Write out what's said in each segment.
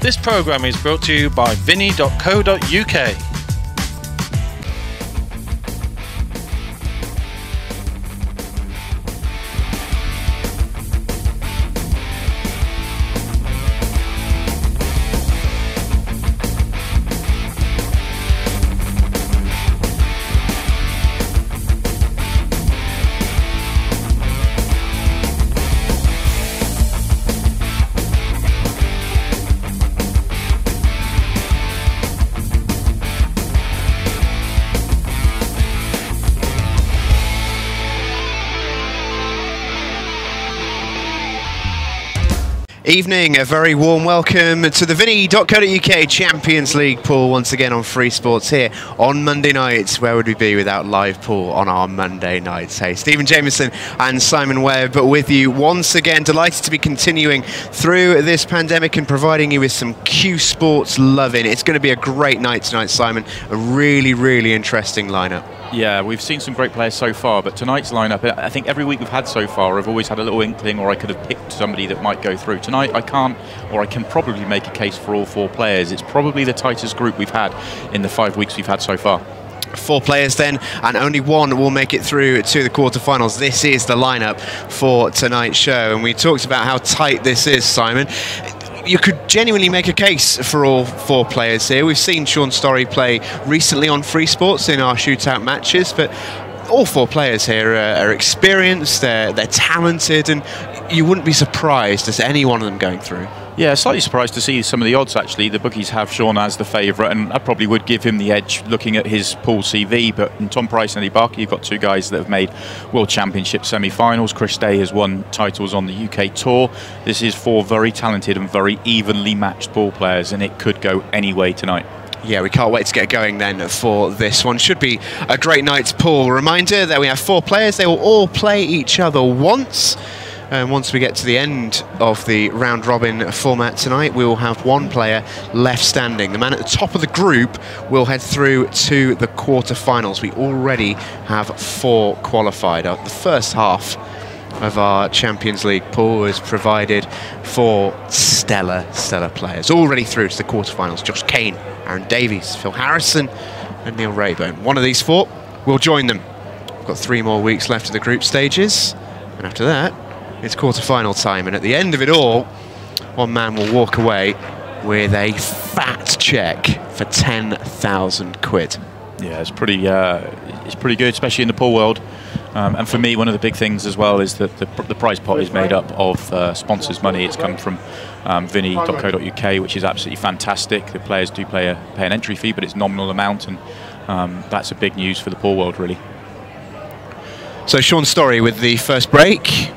This programme is brought to you by vinny.co.uk. Evening, a very warm welcome to the vinny.co.uk Champions League pool once again on Free Sports here on Monday nights. Where would we be without live pool on our Monday nights? Hey, Stephen Jameson and Simon Webb with you once again. Delighted to be continuing through this pandemic and providing you with some Q Sports loving. It's going to be a great night tonight, Simon. A really, really interesting lineup. Yeah, we've seen some great players so far, but tonight's lineup, I think every week we've had so far, I've always had a little inkling, or I could have picked somebody that might go through. Tonight I can't, or I can probably make a case for all four players. It's probably the tightest group we've had in the 5 weeks we've had so far. 4 players then, and only one will make it through to the quarterfinals. This is the lineup for tonight's show, and we talked about how tight this is, Simon. You could genuinely make a case for all 4 players here. We've seen Shaun Storry play recently on Free Sports in our shootout matches, but all 4 players here are experienced, they're talented, and you wouldn't be surprised as any one of them going through. Yeah, slightly surprised to see some of the odds actually. The bookies have Shaun as the favourite, and I probably would give him the edge looking at his pool CV. But in Tom Price and Eddie Barker, you've got 2 guys that have made World Championship semi-finals. Chris Day has won titles on the UK Tour. This is 4 very talented and very evenly matched ball players, and it could go any way tonight. Yeah, we can't wait to get going then for this one. Should be a great night's pool. Reminder that we have 4 players. They will all play each other once. And once we get to the end of the round-robin format tonight, we will have 1 player left standing. The man at the top of the group will head through to the quarterfinals. We already have 4 qualified. The first half of our Champions League pool is provided for stellar players. Already through to the quarterfinals. Josh Kane, Aaron Davies, Phil Harrison and Neil Rayburn. One of these 4 will join them. We've got 3 more weeks left of the group stages. And after that, it's quarter-final time, and at the end of it all, one man will walk away with a fat cheque for 10,000 quid. Yeah, it's pretty good, especially in the pool world. And for me, one of the big things as well is that the prize pot is made up of sponsors' money. It's come from vinny.co.uk, which is absolutely fantastic. The players do pay an entry fee, but it's nominal amount, and that's a big news for the pool world, really. So Shaun Storry with the first break.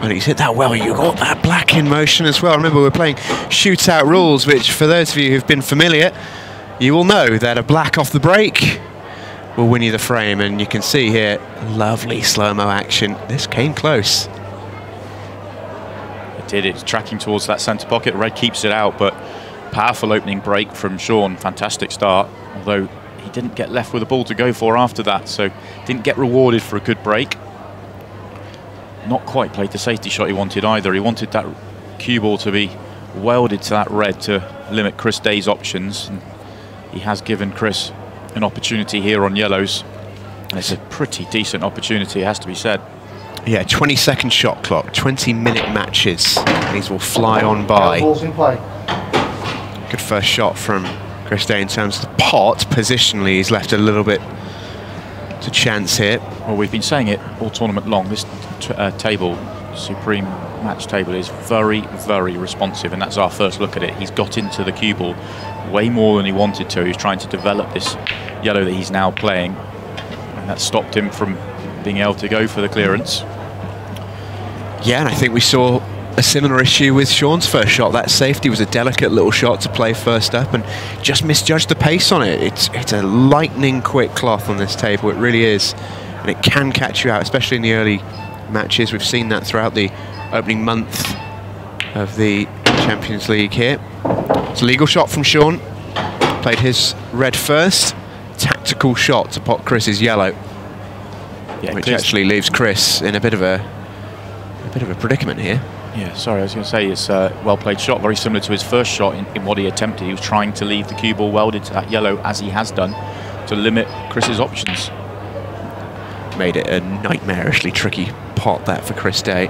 And he's hit that well. You got that black in motion as well. Remember, we're playing shootout rules, which for those of you who've been familiar, you will know that a black off the break will win you the frame. And you can see here, lovely slow-mo action. This came close. It did. It's tracking towards that centre pocket. Red keeps it out, but powerful opening break from Shaun. Fantastic start, although he didn't get left with a ball to go for after that, so didn't get rewarded for a good break. Not quite played the safety shot he wanted either. He wanted that cue ball to be welded to that red to limit Chris Day's options. And he has given Chris an opportunity here on yellows. And it's a pretty decent opportunity, it has to be said. Yeah, 20-second shot clock, 20-minute matches. These will fly on by. Balls in play. Good first shot from Chris Day in terms of the pot. Positionally, he's left a little bit to chance here. Well, we've been saying it all tournament long. This table, Supreme Match table, is very, very responsive, and that's our first look at it. He's got into the cue ball way more than he wanted to. He's trying to develop this yellow that he's now playing, and that stopped him from being able to go for the clearance. Yeah, and I think we saw a similar issue with Shaun's first shot. That safety was a delicate little shot to play first up and just misjudged the pace on it. It's a lightning quick cloth on this table, it really is, and it can catch you out, especially in the early matches. We've seen that throughout the opening month of the Champions League here. It's a legal shot from Shaun. Played his red first. Tactical shot to pot Chris's yellow, yeah, which actually leaves Chris in a bit of a predicament here. Yeah, sorry, I was going to say it's a well-played shot, very similar to his first shot in what he attempted. He was trying to leave the cue ball welded to that yellow, as he has done, to limit Chris's options. Made it a nightmarishly tricky pot, that, for Chris Day.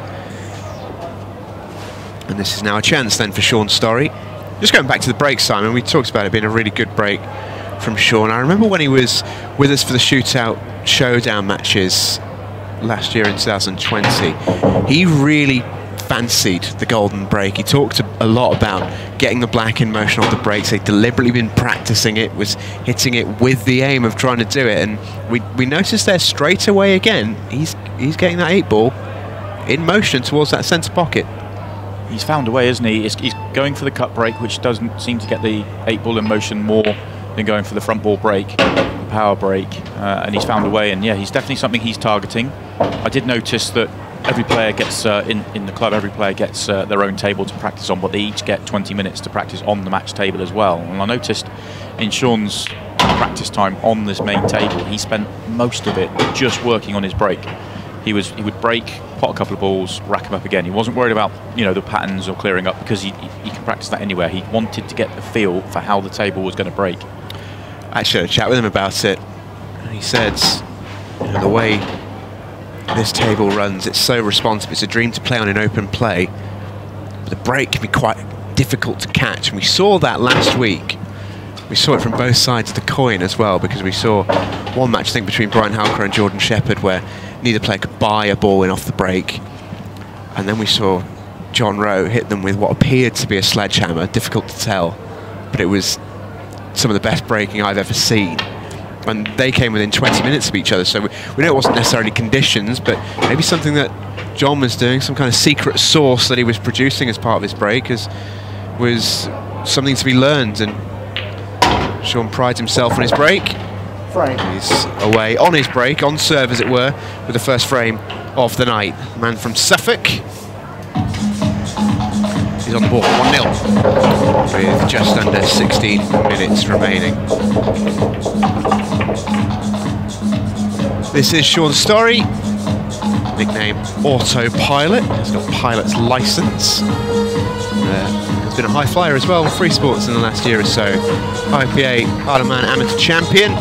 And this is now a chance then for Shaun Storry. Just going back to the break, Simon, we talked about it being a really good break from Shaun. I remember when he was with us for the shootout showdown matches last year in 2020, he really fancied the golden break. He talked a lot about getting the black in motion off the breaks. They'd deliberately been practicing it, was hitting it with the aim of trying to do it, and we noticed there straight away again, he's getting that 8-ball in motion towards that centre pocket. He's found a way, isn't he? He's going for the cut break, which doesn't seem to get the 8-ball in motion more than going for the front ball break, the power break, and he's found a way, and yeah, he's definitely something he's targeting. I did notice that every player gets, in the club, every player gets their own table to practice on, but they each get 20 minutes to practice on the match table as well. And I noticed in Shaun's practice time on this main table, he spent most of it just working on his break. He would break, pot a couple of balls, rack them up again. He wasn't worried about, you know, the patterns or clearing up, because he can practice that anywhere. He wanted to get the feel for how the table was going to break. I actually had a chat with him about it, and he said, you know, the way this table runs, it's so responsive. It's a dream to play on in open play, but the break can be quite difficult to catch, and we saw that last week. We saw it from both sides of the coin as well, because we saw one match, I think, between Brian Halker and Jordan Shepherd, where neither player could buy a ball in off the break, and then we saw John Rowe hit them with what appeared to be a sledgehammer. Difficult to tell, but it was some of the best breaking I've ever seen. And they came within 20 minutes of each other, so we know it wasn't necessarily conditions, but maybe something that John was doing, some kind of secret sauce that he was producing as part of his break, was something to be learned. And Shaun prides himself on his break. He's away on his break, on serve as it were, with the first frame of the night. Man from Suffolk. He's on the ball, 1-0, with just under 16 minutes remaining. This is Shaun Storry, nickname Autopilot. He's got pilot's licence. He's been a high flyer as well in free sports in the last year or so. IPA Isle of Man Amateur Champion,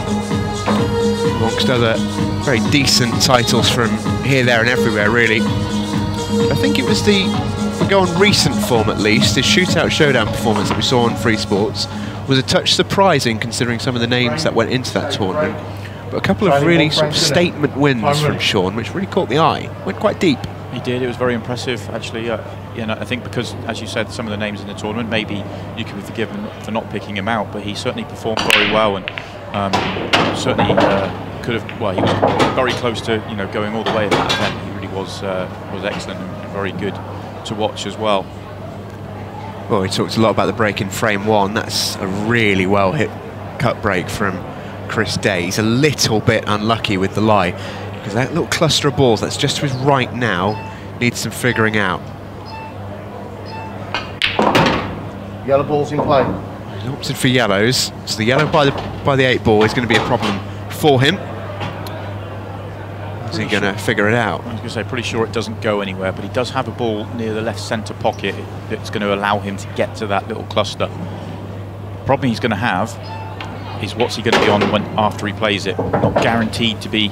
amongst other very decent titles from here, there and everywhere, really. I think it was if we go on recent form at least, his shootout showdown performance that we saw on free sports was a touch surprising considering some of the names that went into that tournament. But a couple of really sort of statement wins from Shaun, which really caught the eye. Went quite deep. He did. It was very impressive, actually. You know, I think because, as you said, some of the names in the tournament, maybe you can be forgiven for not picking him out, but he certainly performed very well, and certainly could have. Well, he was very close to, you know, going all the way in that event. He really was excellent and very good to watch as well. Well, he talked a lot about the break in frame one. That's a really well hit cut break from Chris Day. He's a little bit unlucky with the lie, because that little cluster of balls that's just to his right now needs some figuring out. Yellow ball's in play. He's opted for yellows, so the yellow by the 8-ball is going to be a problem for him. Is he going to figure it out? I was going to say, pretty sure it doesn't go anywhere, but he does have a ball near the left centre pocket that's going to allow him to get to that little cluster. The problem he's going to have is what's he going to be on after he plays it. Not guaranteed to be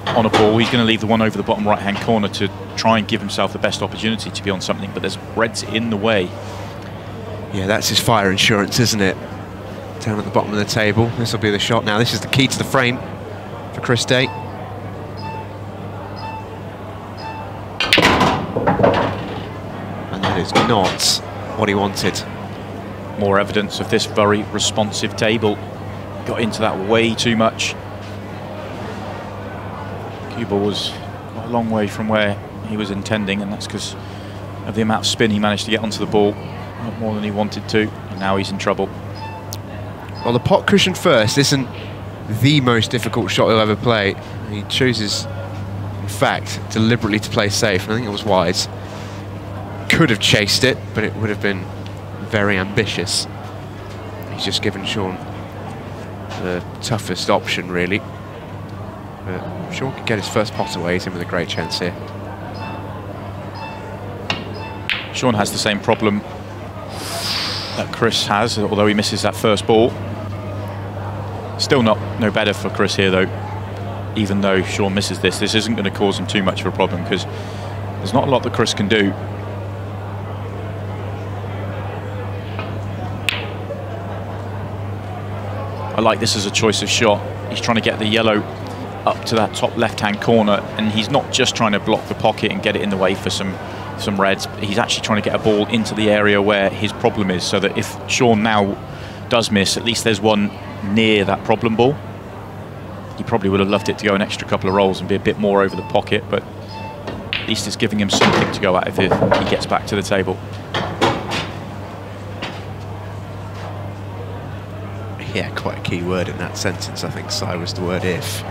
on a ball. He's going to leave the one over the bottom right-hand corner to try and give himself the best opportunity to be on something, but there's reds in the way. Yeah, that's his fire insurance, isn't it? Down at the bottom of the table. This will be the shot now. This is the key to the frame for Chris Day. And that is not what he wanted. More evidence of this very responsive table. Got into that way too much. Cue ball was a long way from where he was intending, and that's because of the amount of spin he managed to get onto the ball. Not more than he wanted to, and now he's in trouble. Well, the pot cushion first isn't the most difficult shot he'll ever play. He chooses, in fact, deliberately to play safe, and I think it was wise. Could have chased it, but it would have been very ambitious. He's just given Shaun the toughest option, really. But Shaun could get his first pot away. He's in with a great chance here. Shaun has the same problem that Chris has, although he misses that first ball. Still no better for Chris here, though. Even though Shaun misses this isn't going to cause him too much of a problem, because there's not a lot that Chris can do. I like this as a choice of shot. He's trying to get the yellow up to that top left-hand corner, and he's not just trying to block the pocket and get it in the way for some reds. He's actually trying to get a ball into the area where his problem is, so that if Shaun now does miss, at least there's one near that problem ball. He probably would have loved it to go an extra couple of rolls and be a bit more over the pocket, but at least it's giving him something to go at if he gets back to the table. Yeah, quite a key word in that sentence. I think Si was the word if.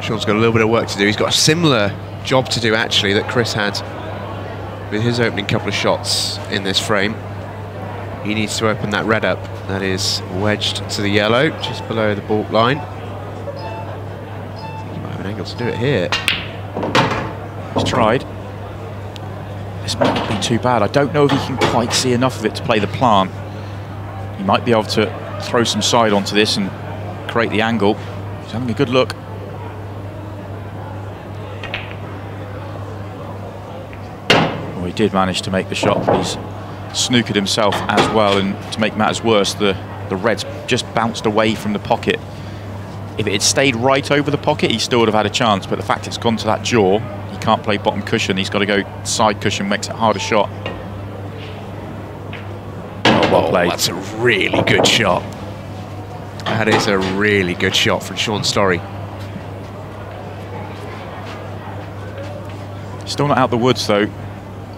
Shaun's got a little bit of work to do. He's got a similar job to do, actually, that Chris had with his opening couple of shots in this frame. He needs to open that red up. That is wedged to the yellow, just below the baulk line. I think he might have an angle to do it here. He's tried. This might not be too bad. I don't know if he can quite see enough of it to play the plant. He might be able to throw some side onto this and create the angle. He's having a good look. Well, he did manage to make the shot, but he's snookered himself as well, and to make matters worse, the reds just bounced away from the pocket. If it had stayed right over the pocket, he still would have had a chance, but the fact it's gone to that jaw, he can't play bottom cushion. He's got to go side cushion, makes it a harder shot. Oh, well played. That's a really good shot. That is a really good shot from Shaun Storry. Still not out the woods, though.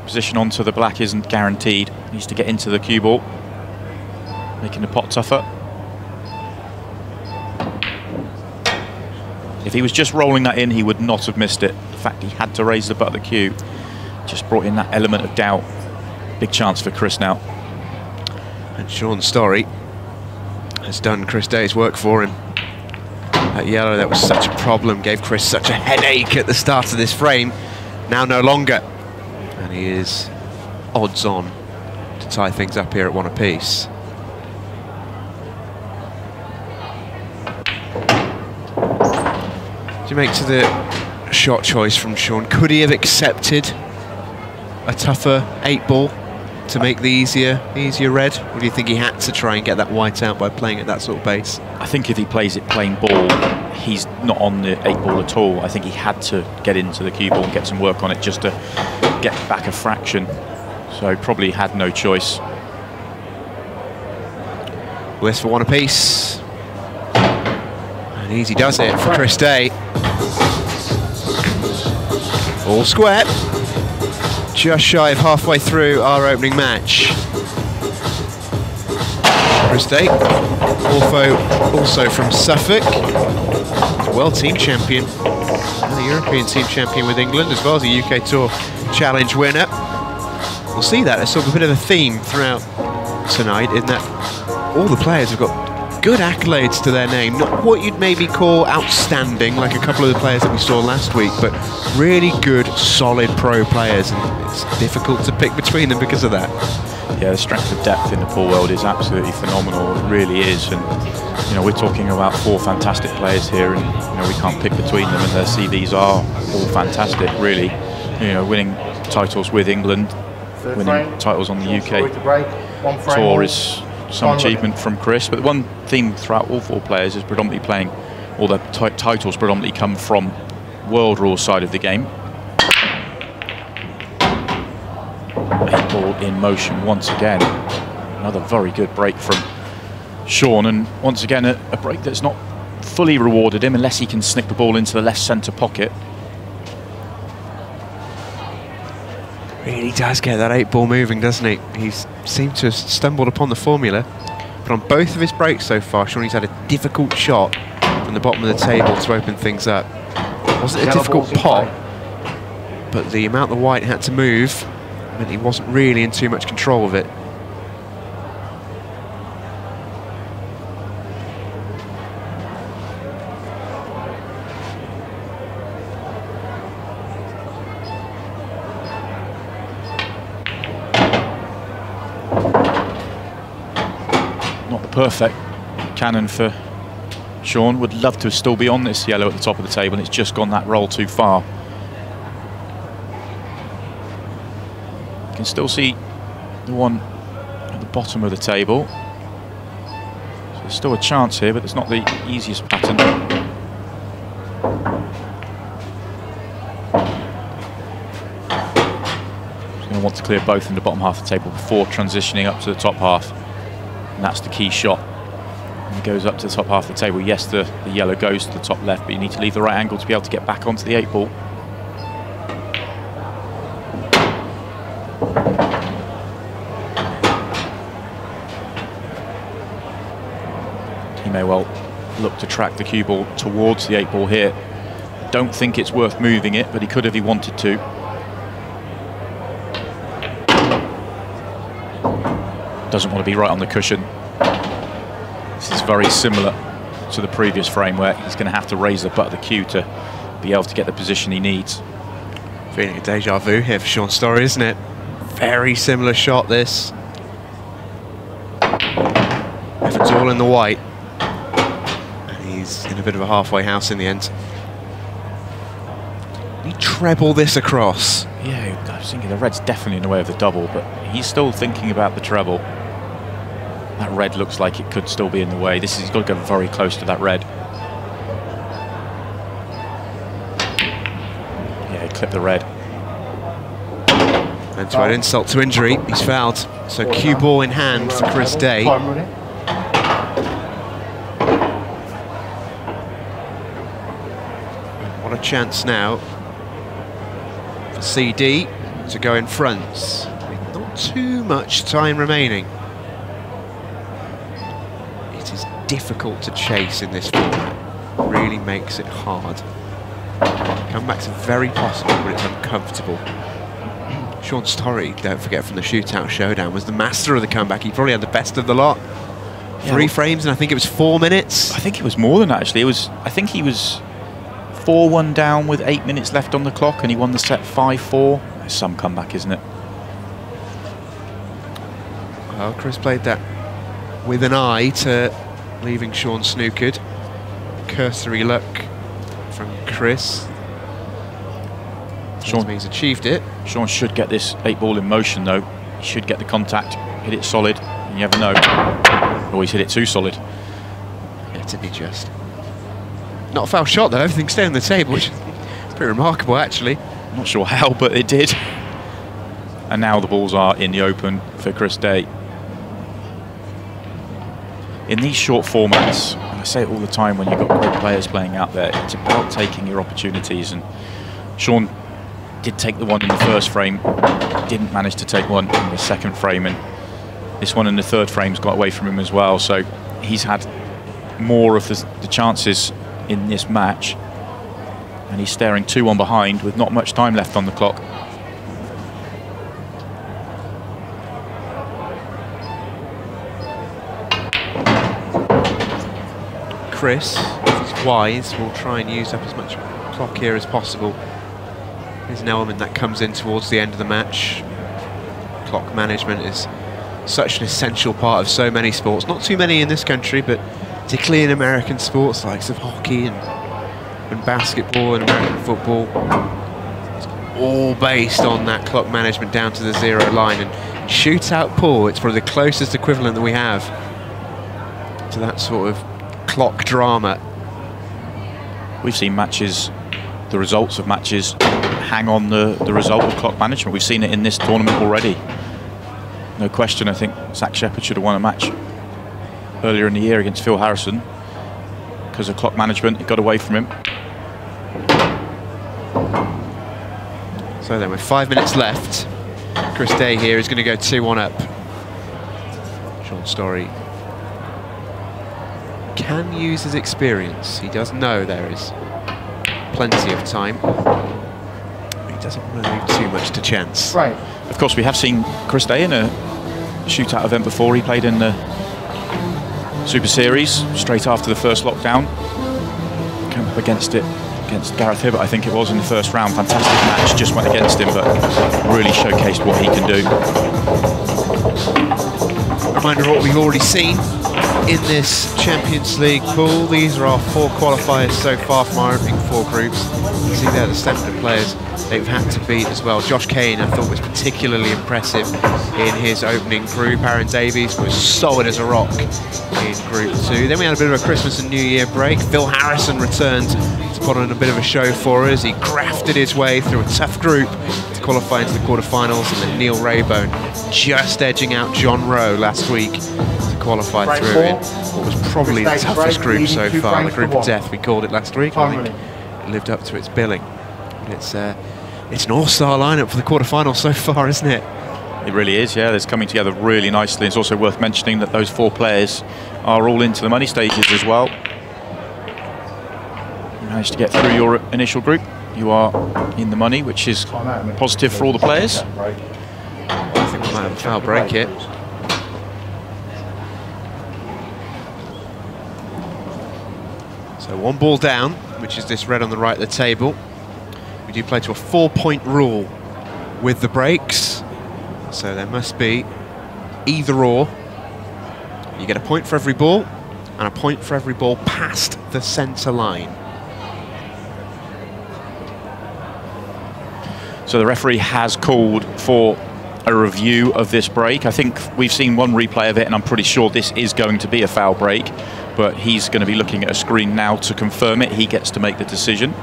Position onto the black isn't guaranteed. Needs to get into the cue ball, making the pot tougher. If he was just rolling that in, he would not have missed it. The fact he had to raise the butt of the cue just brought in that element of doubt. Big chance for Chris now. And Shaun Storry has done Chris Day's work for him. That yellow that was such a problem, gave Chris such a headache at the start of this frame, now no longer. And he is odds on to tie things up here at 1 apiece. What do you make to the shot choice from Shaun? Could he have accepted a tougher 8-ball to make the easier red? Or do you think he had to try and get that white out by playing at that sort of pace? I think if he plays it plain ball, he's not on the 8-ball at all. I think he had to get into the cue ball and get some work on it just to get back a fraction. So probably had no choice. Bliss for 1 apiece. And easy does it for Chris Day. All square. Just shy of halfway through our opening match. Chris Day, also from Suffolk. World team champion and the European team champion with England, as well as a UK Tour Challenge winner. We'll see that as sort of a bit of a theme throughout tonight, in that all the players have got good accolades to their name. Not what you'd maybe call outstanding, like a couple of the players that we saw last week, but really good, solid pro players, and it's difficult to pick between them because of that. Yeah, the strength of depth in the pool world is absolutely phenomenal. It really is, and you know, we're talking about 4 fantastic players here, and you know, we can't pick between them, and their CVs are all fantastic, really. You know, winning titles with England, winning titles on the UK Tour is some achievement from Chris. But the one theme throughout all 4 players is predominantly playing, all their titles predominantly come from world rules side of the game. 8-ball in motion once again. Another very good break from Shaun, and once again a break that's not fully rewarded him unless he can snick the ball into the left centre pocket. Really does get that 8-ball moving, doesn't he? He seemed to have stumbled upon the formula, but on both of his breaks so far, Shaun's had a difficult shot from the bottom of the table to open things up. It wasn't a difficult pot, but the amount the white had to move meant he wasn't really in too much control of it. Not the perfect cannon for Shaun. Would love to still be on this yellow at the top of the table, and it's just gone that roll too far. You can still see the one at the bottom of the table. So there's still a chance here, but it's not the easiest pattern. He's going to want to clear both in the bottom half of the table before transitioning up to the top half. And that's the key shot. When he goes up to the top half of the table, yes, the yellow goes to the top left, but you need to leave the right angle to be able to get back onto the 8 ball. He may well look to track the cue ball towards the 8 ball here. Don't think it's worth moving it, but he could if he wanted to. Doesn't want to be right on the cushion. This is very similar to the previous frame where he's going to have to raise the butt of the cue to be able to get the position he needs. Feeling a deja vu here for Shaun Storry, isn't it? Very similar shot, this. Effort's all in the white. And he's in a bit of a halfway house in the end. He treble this across. Yeah, I was thinking the red's definitely in the way of the double, but he's still thinking about the treble. That red looks like it could still be in the way. He's got to go very close to that red. Yeah, he clipped the red. And to add insult to injury, he's fouled. So cue ball in hand for Chris Day. What a chance now for CD to go in front with not too much time remaining. It is difficult to chase in this format. It really makes it hard. Comebacks are very possible, but it's uncomfortable. Shaun Storry, don't forget from the shootout showdown, was the master of the comeback. He probably had the best of the lot. Yeah, 3 frames, and I think it was 4 minutes. I think it was more than that, actually. I think he was 4-1 down with 8 minutes left on the clock, and he won the set 5-4. That's some comeback, isn't it? Well, Chris played that with an eye to leaving Shaun snookered. Cursory luck from Chris. Shaun he's achieved it. Shaun should get this 8 ball in motion, though. He should get the contact, hit it solid. You never know. Always hit it too solid. Yeah, didn't he just? Not a foul shot, though. Everything stayed on the table, which is pretty remarkable, actually. I'm not sure how, but it did. And now the balls are in the open for Chris Day. In these short formats, and I say it all the time when you've got great players playing out there, it's about taking your opportunities. And Shaun did take the one in the first frame, didn't manage to take one in the second frame, and this one in the third frame's got away from him as well. So he's had more of the chances in this match, and he's staring 2-1 behind with not much time left on the clock. Chris, if he's wise, will try and use up as much clock here as possible. There's an element that comes in towards the end of the match. Clock management is such an essential part of so many sports. Not too many in this country, but particularly in American sports, likes of hockey and basketball and American football. It's all based on that clock management down to the 0 line. And shootout pool, it's probably the closest equivalent that we have to that sort of clock drama. We've seen matches, the results of matches hang on the result of clock management. We've seen it in this tournament already. No question, I think Zach Shepherd should have won a match earlier in the year against Phil Harrison because of clock management. It got away from him. So then with 5 minutes left, Chris Day here is going to go 2-1 up. Shaun Storry can use his experience. He does know there is plenty of time. He doesn't want to leave too much to chance. Right. Of course, we have seen Chris Day in a shootout event before. He played in the Super Series straight after the first lockdown. Came up against Gareth Hibbert, I think it was, in the first round. Fantastic match, just went against him, but really showcased what he can do. Reminder of what we've already seen in this Champions League pool. These are our 4 qualifiers so far from our opening 4 groups. You see there the standard of players they've had to beat as well. Josh Kane, I thought, was particularly impressive in his opening group. Aaron Davies was solid as a rock in Group 2. Then we had a bit of a Christmas and New Year break. Phil Harrison returned to put on a bit of a show for us. He grafted his way through a tough group to qualify into the quarterfinals, and then Neil Rayburn just edging out John Rowe last week to qualify through in what was probably the toughest group so far, the group of death we called it last week. I think it lived up to its billing. It's an all-star lineup for the quarterfinals so far, isn't it? It really is, yeah. It's coming together really nicely. It's also worth mentioning that those 4 players are all into the money stages as well. You managed to get through your initial group. You are in the money, which is positive for all the players. I think we might have a foul break here. So 1 ball down, which is this red on the right of the table. We do play to a 4-point rule with the breaks, so there must be either or. You get a point for every ball and a point for every ball past the centre line. So the referee has called for a review of this break. I think we've seen 1 replay of it, and I'm pretty sure this is going to be a foul break, but he's going to be looking at a screen now to confirm it. He gets to make the decision.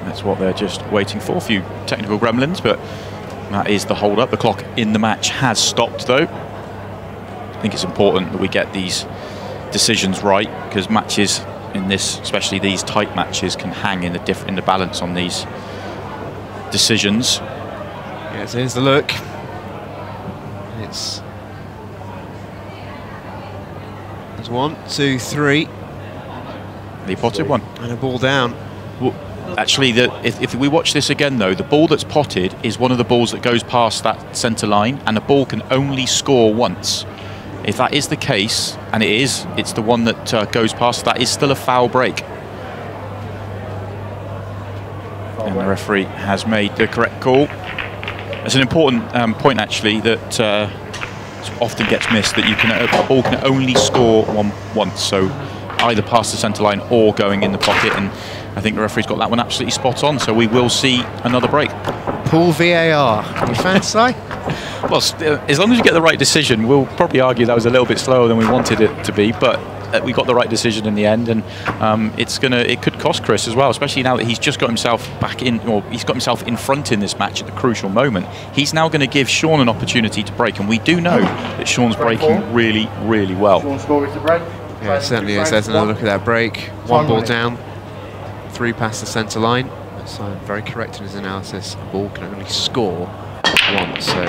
That's what they're just waiting for. A few technical gremlins, but that is the hold-up. The clock in the match has stopped, though. I think it's important that we get these decisions right, because matches in this, especially these tight matches, can hang in the balance on these decisions. Yes, here's the look. It's 1, 2, 3. They potted one. And a ball down. Well, actually, if we watch this again, though, the ball that's potted is one of the balls that goes past that centre line, and the ball can only score once. If that is the case, and it is, it's the one that goes past, that is still a foul break. And the referee has made the correct call. It's an important point, actually, that often gets missed, that a ball can only score once, so either past the centre line or going in the pocket, and I think the referee's got that one absolutely spot on, so we will see another break. Pool VAR, you fancy? Well, as long as you get the right decision, we'll probably argue that was a little bit slower than we wanted it to be, but we got the right decision in the end, and it could cost Chris as well, especially now that he's just got himself back in, or he's got himself in front in this match at the crucial moment. He's now going to give Shaun an opportunity to break, and we do know that Shaun's breaking really, really well. Shaun Storry to break. Yeah, it certainly is. There's another look at that break. 1 ball down, 3 past the centre line. So very correct in his analysis. A ball can only score once, so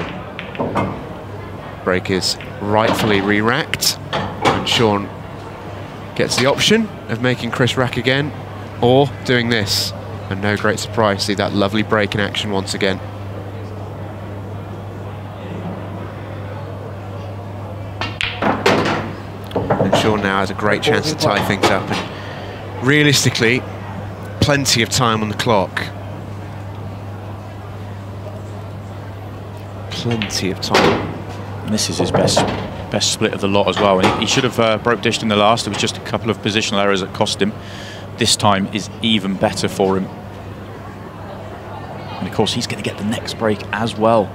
break is rightfully re-racked, and Shaun gets the option of making Chris rack again, or doing this, and no great surprise, see that lovely break in action once again. And Shaun now has a great chance to tie things up, and realistically, plenty of time on the clock. Plenty of time. And this is his best split of the lot as well. And he should have broke dished in the last. It was just a couple of positional errors that cost him. This time is even better for him. And of course, he's going to get the next break as well.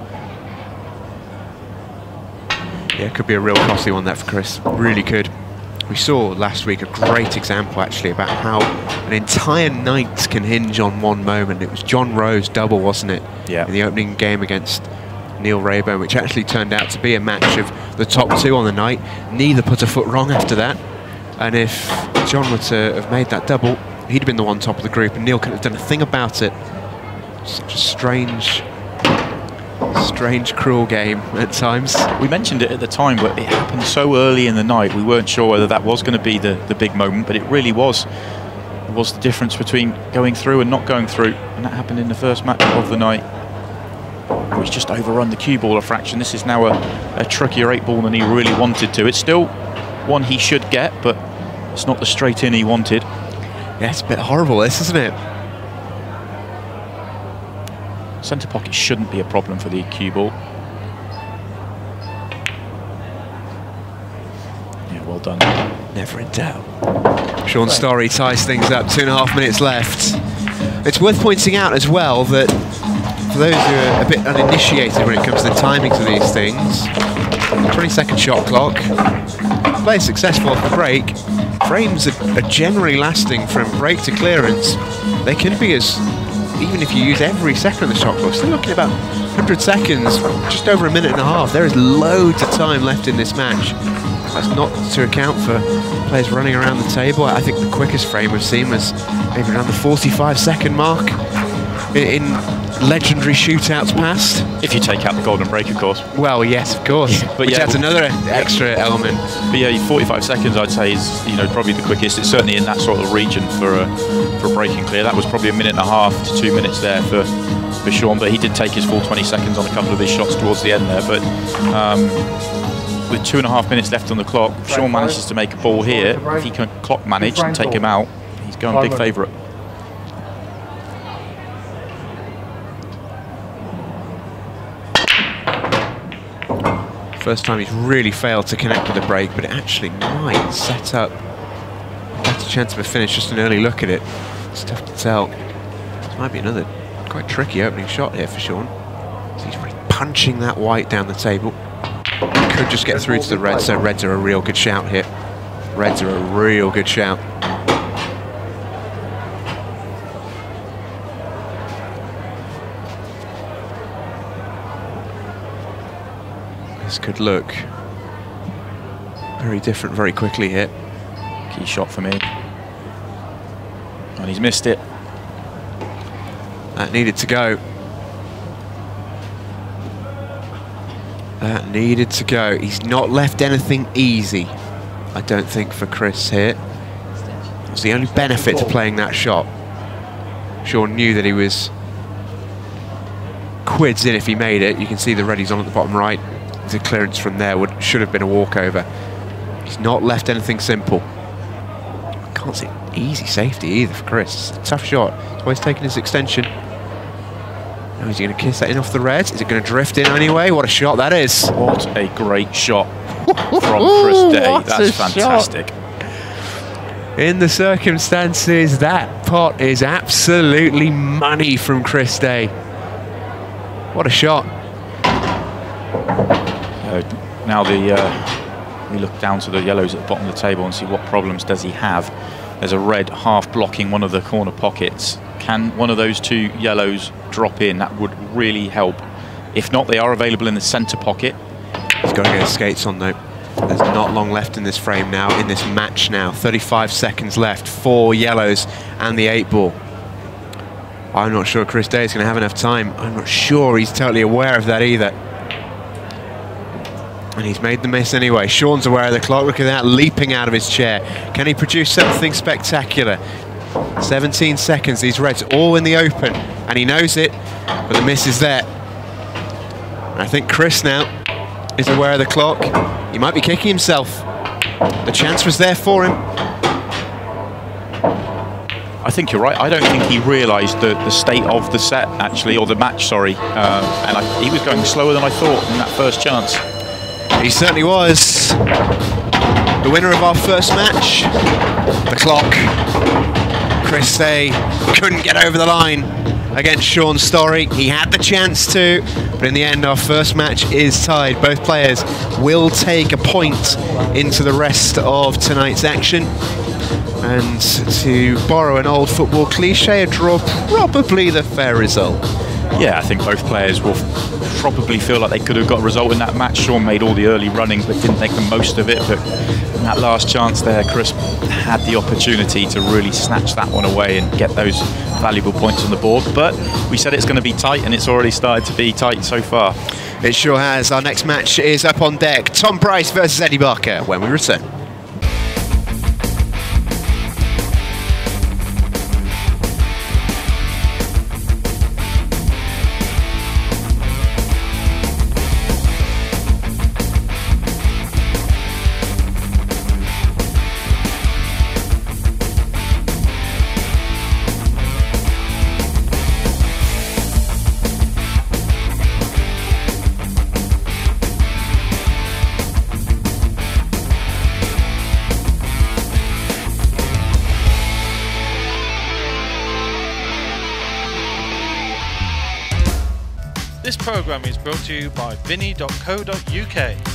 Yeah, it could be a real costly one, that, for Chris. Really could. We saw last week a great example, actually, about how an entire night can hinge on one moment. It was John Rowe's double, wasn't it? Yeah. In the opening game against Neil Rayburn, which actually turned out to be a match of the top 2 on the night. Neither put a foot wrong after that. And if John were to have made that double, he'd have been the one top of the group, and Neil couldn't have done a thing about it. Such a strange, cruel game at times. We mentioned it at the time, but it happened so early in the night, we weren't sure whether that was going to be the big moment, but it really was. It was the difference between going through and not going through, and that happened in the first match of the night. he's just overrun the cue ball a fraction. This is now a trickier 8 ball than he really wanted to. It's still one he should get, but it's not the straight in he wanted. Yeah, it's a bit horrible, this, isn't it? Centre pocket shouldn't be a problem for the cue ball. Yeah, well done. Never in doubt. Shaun Storry ties things up, 2.5 minutes left. It's worth pointing out as well that for those who are a bit uninitiated when it comes to the timings of these things, 20-second shot clock, play successful off the break, frames are generally lasting from break to clearance. They can be as, even if you use every second of the shot clock, still looking at about 100 seconds, just over 1.5 minutes. There is loads of time left in this match. That's not to account for players running around the table. I think the quickest frame we've seen was maybe around the 45-second mark in legendary shootouts past. If you take out the golden break, of course. Well, yes, of course. But which yeah, adds another extra element. But yeah, 45 seconds I'd say is probably the quickest. It's certainly in that sort of region for a breaking clear. That was probably 1.5 minutes to 2 minutes there for Shaun, but he did take his full 20 seconds on a couple of his shots towards the end there. But with 2.5 minutes left on the clock, if Shaun manages to make a ball here, if he can clock manage and take him out, he's going big favourite. First time he's really failed to connect with the break, but it actually might set up a better chance of a finish. Just an early look at it. It's tough to tell. This might be another quite tricky opening shot here for Shaun. So he's really punching that white down the table. Could just get through to the reds, so reds are a real good shout here. Reds are a real good shout. This could look very different very quickly here. Key shot for me. And he's missed it. That needed to go. That needed to go. He's not left anything easy, I don't think, for Chris here. That's the only benefit to playing that shot. Shaun knew that he was quids in if he made it. You can see the red he's on at the bottom right. The clearance from there should have been a walkover. He's not left anything simple. Can't see easy safety either for Chris. It's a tough shot. That's why he's taking his extension. Now is he going to kiss that in off the reds? Is it going to drift in anyway? What a shot that is. What a great shot from Chris Day. That's fantastic. Shot. In the circumstances, that pot is absolutely money from Chris Day. What a shot. Now we look down to the yellows at the bottom of the table and see what problems does he have. There's a red half blocking one of the corner pockets. Can one of those two yellows drop in? That would really help. If not, they are available in the centre pocket. He's got to get his skates on though. There's not long left in this frame now, in this match now. 35 seconds left, 4 yellows and the 8 ball. I'm not sure Chris Day is going to have enough time. I'm not sure he's totally aware of that either. And he's made the miss anyway. Shaun's aware of the clock. Look at that, leaping out of his chair. Can he produce something spectacular? 17 seconds, these reds all in the open. And he knows it, but the miss is there. And I think Chris now is aware of the clock. He might be kicking himself. The chance was there for him. I think you're right. I don't think he realised the state of the set, actually, or the match, sorry. And he was going slower than I thought in that first chance. He certainly was. The winner of our first match, the clock. Chris Day couldn't get over the line against Shaun Storry. He had the chance to, but in the end our first match is tied. Both players will take a point into the rest of tonight's action. And to borrow an old football cliche, a draw probably the fair result. Yeah, I think both players will probably feel like they could have got a result in that match. Shaun made all the early running but didn't make the most of it. But in that last chance there, Chris had the opportunity to really snatch that one away and get those valuable points on the board. But we said it's going to be tight, and it's already started to be tight so far. It sure has. Our next match is up on deck. Tom Price versus Eddie Barker when we return. This programme is brought to you by Vinny.co.uk.